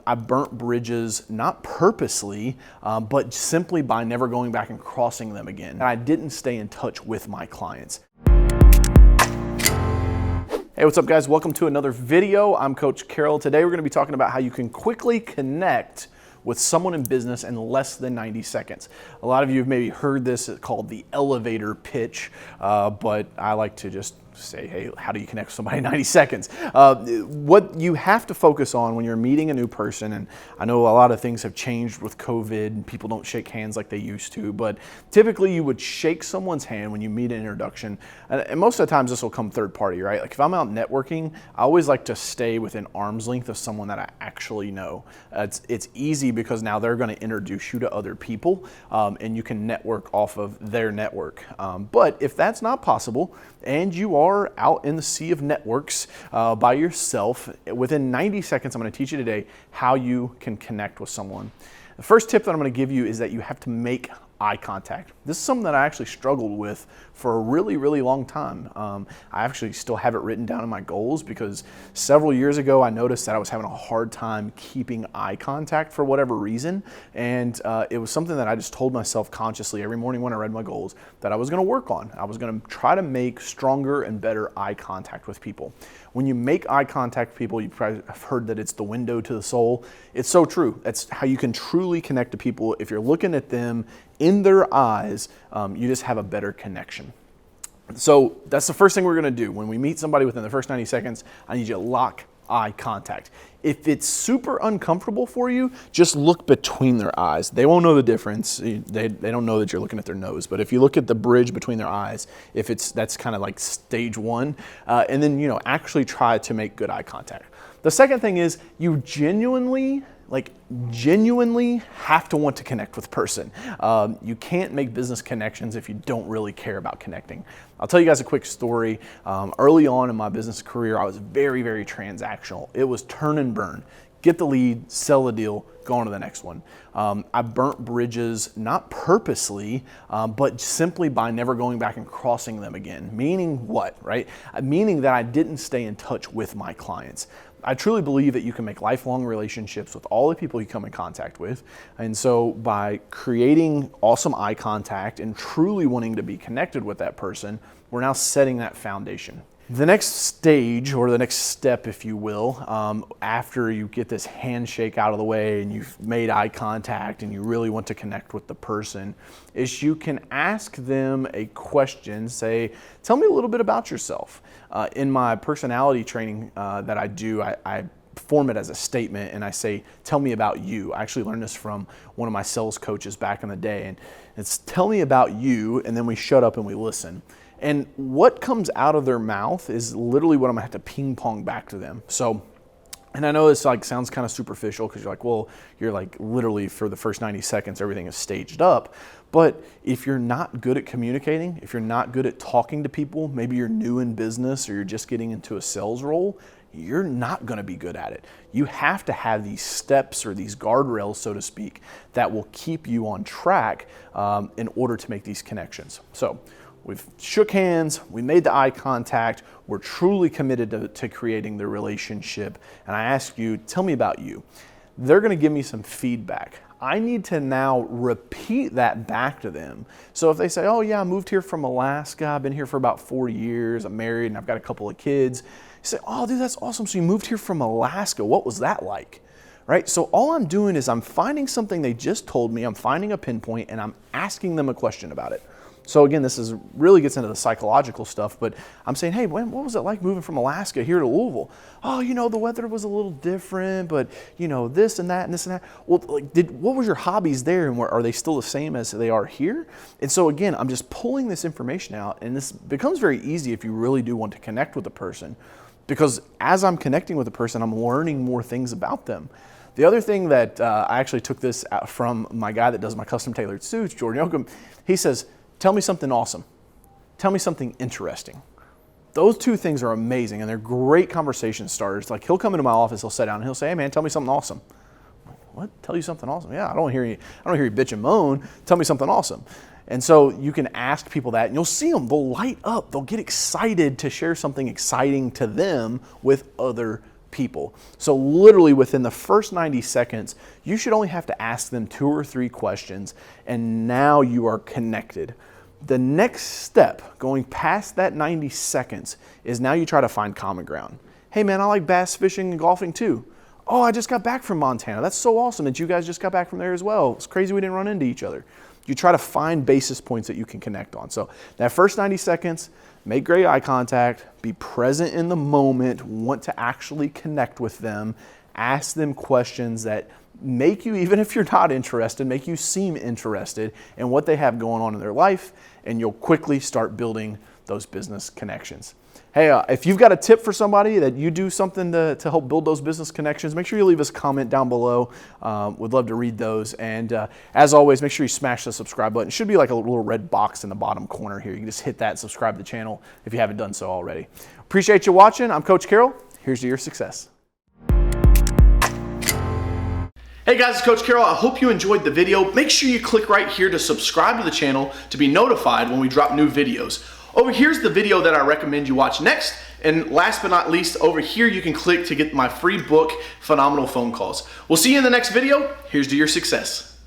I burnt bridges, not purposely, but simply by never going back and crossing them again. And I didn't stay in touch with my clients. Hey, what's up guys? Welcome to another video. I'm Coach Carroll. Today we're gonna be talking about how you can quickly connect with someone in business in less than 90 seconds. A lot of you have maybe heard this called the elevator pitch, but I like to just say, hey, how do you connect with somebody in 90 seconds? What you have to focus on when you're meeting a new person, and I know a lot of things have changed with COVID and people don't shake hands like they used to, but typically you would shake someone's hand when you meet an introduction. And most of the times this will come third party, right? Like if I'm out networking, I always like to stay within arm's length of someone that I actually know. It's easy because now they're gonna introduce you to other people and you can network off of their network. But if that's not possible and you are out in the sea of networks by yourself, within 90 seconds, I'm going to teach you today how you can connect with someone. The first tip that I'm going to give you is that you have to make eye contact. This is something that I actually struggled with for a really, really long time. I actually still have it written down in my goals because several years ago I noticed that I was having a hard time keeping eye contact for whatever reason. And it was something that I just told myself consciously every morning when I read my goals that I was going to work on. I was going to try to make stronger and better eye contact with people. When you make eye contact with people, you probably have heard that it's the window to the soul. It's so true. That's how you can truly connect to people. If you're looking at them in their eyes, you just have a better connection. So that's the first thing we're gonna do. When we meet somebody within the first 90 seconds, I need you to lock eye contact. If it's super uncomfortable for you, just look between their eyes. They won't know the difference. They don't know that you're looking at their nose. But if you look at the bridge between their eyes, that's kind of like stage one, and then actually try to make good eye contact. The second thing is you genuinely have to want to connect with the person. You can't make business connections if you don't really care about connecting. I'll tell you guys a quick story. Early on in my business career, I was very, very transactional. It was turn and burn. Get the lead, sell the deal, go on to the next one. I burnt bridges, not purposely, but simply by never going back and crossing them again. Meaning what, right? Meaning that I didn't stay in touch with my clients. I truly believe that you can make lifelong relationships with all the people you come in contact with. And so by creating awesome eye contact and truly wanting to be connected with that person, we're now setting that foundation. The next stage, or the next step, if you will, after you get this handshake out of the way and you've made eye contact and you really want to connect with the person, is you can ask them a question. Say, tell me a little bit about yourself. In my personality training that I do, I form it as a statement and I say, tell me about you. I actually learned this from one of my sales coaches back in the day. And it's tell me about you, and then we shut up and we listen. And what comes out of their mouth is literally what I'm gonna have to ping pong back to them. So, and I know this sounds kind of superficial because you're like, well, you're like literally for the first 90 seconds, everything is staged up. But if you're not good at communicating, if you're not good at talking to people, maybe you're new in business or you're just getting into a sales role, you're not gonna be good at it. You have to have these steps or these guardrails, so to speak, that will keep you on track in order to make these connections. So we've shook hands, we made the eye contact, we're truly committed to creating the relationship, and I ask you, tell me about you. They're gonna give me some feedback. I need to now repeat that back to them. So if they say, oh yeah, I moved here from Alaska, I've been here for about 4 years, I'm married and I've got a couple of kids. You say, oh dude, that's awesome, so you moved here from Alaska, what was that like? Right? So all I'm doing is I'm finding something they just told me, I'm finding a pinpoint, and I'm asking them a question about it. So again, this really gets into the psychological stuff, but I'm saying, hey, what was it like moving from Alaska here to Louisville? Oh, the weather was a little different, but this and that and this and that. Well, what was your hobbies there, and are they still the same as they are here? And so again, I'm just pulling this information out, and this becomes very easy if you really do want to connect with a person, because as I'm connecting with a person, I'm learning more things about them. The other thing that I actually took this out from my guy that does my custom tailored suits, Jordan Yoakum. He says, tell me something awesome. Tell me something interesting. Those two things are amazing, and they're great conversation starters. Like he'll come into my office, he'll sit down, and he'll say, hey man, tell me something awesome. What? Tell you something awesome? Yeah, I don't hear you bitch and moan. Tell me something awesome. And so you can ask people that, and you'll see them, they'll light up, they'll get excited to share something exciting to them with other people. So literally within the first 90 seconds, you should only have to ask them 2 or 3 questions, and now you are connected. The next step, going past that 90 seconds, is now you try to find common ground. Hey man, I like bass fishing and golfing too. Oh, I just got back from Montana. That's so awesome that you guys just got back from there as well. It's crazy we didn't run into each other. You try to find basis points that you can connect on. So that first 90 seconds, make great eye contact, be present in the moment, want to actually connect with them, ask them questions that make you, even if you're not interested, make you seem interested in what they have going on in their life, and you'll quickly start building those business connections. Hey, if you've got a tip for somebody that you do something to help build those business connections, make sure you leave us a comment down below. We'd love to read those. And as always, make sure you smash the subscribe button. It should be like a little red box in the bottom corner here. You can just hit that and subscribe to the channel if you haven't done so already. Appreciate you watching. I'm Coach Carroll. Here's to your success. Hey guys, it's Coach Carroll. I hope you enjoyed the video. Make sure you click right here to subscribe to the channel to be notified when we drop new videos. Over here's the video that I recommend you watch next. And last but not least, over here you can click to get my free book, Phenomenal Phone Calls. We'll see you in the next video. Here's to your success.